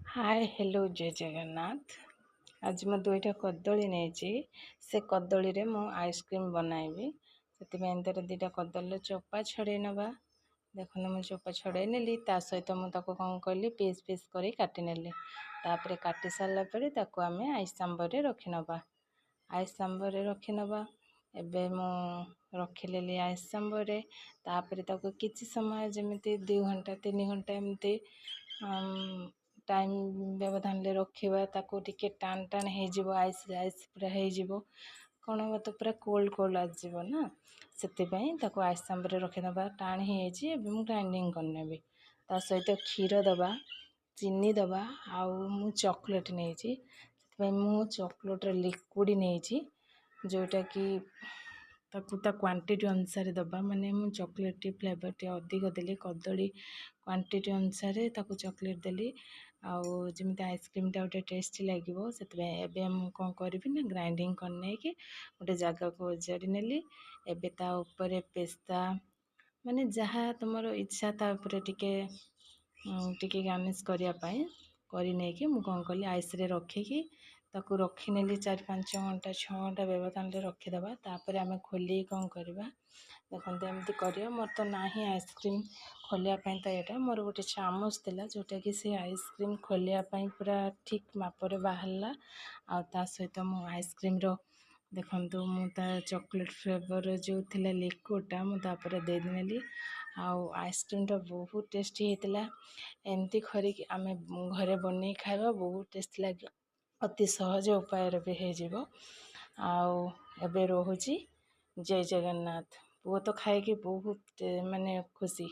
Hi hello जय जगन्नाथ। आज मैं दुईटा कदली नहीं से कदली रे मु आइसक्रीम बनाइबी। से दुईटा कदली चोपा छड़े नवा। देखो मुझे चोपा छड़े नेली ता सहित मुझे कौन कली पीस पीस कर काटी नेली। तापर काटी सारा पर आम आइस सांबर रखी नवा। आइस सांबर रखी नवा। एबे मु रखिली आइस सांबर तापर किसी समय जमी 2 घंटा 3 घंटा एमती टाइम व्यवधान रखा ताको टिके टाण टाण हो आइस आइस पूरा हो कौन हम तो पूरा कोल्ड कोल्ड आसब ना से आइस सांबर रखीदे टाण हो ग्राइंडिंग करनेबी ता सहित क्षीर दबा चीनी दबा आउ मु चॉकलेट नहीं मु चॉकलेट लिक्विड नहीं जोटा कि क्वांटिटी अनुसार दबा माने मु चॉकलेट फ्लेवर टे अधिक देली कदली क्वांटिटी अनुसार चॉकलेट देली आउ जमी आइसक्रीम टा गोटे टेस्टी लगे से कौन करी ना ग्राइंडिंग करने की गोटे जगह को ओजाड़ी नेली। एबे ता ऊपर पेस्ता माने जहाँ तुम इच्छा ता ऊपर टिके गार्निश करने कि मुझे कौन कली आइस रे रखिकी ताकू रखीनेली 4-5 घंटा 6 घंटा व्यवधान रखीदे तापर आम खोली कौन करवा देखते एमती कर मोर तो ना आइसक्रीम खोलियापाई तो यहाँ मोर गोटे चामच था जोटा कि से आइसक्रीम खोलियापाई पूरा ठीक मापर बाहरला आ सहित मो आइसक्रीम देखु मुझे चॉकलेट फ्लेवर जो थिला लिक्विडटा मुझे देनेली आइसक्रीम टा बहुत टेस्टी होता एमती खरी आम घरे बन खाଇବା बहुत टेस्टी लगे अति सहज उपाय भी हो आबे रोची जय जगन्नाथ। पुओ तो खाई बहुत माने खुशी।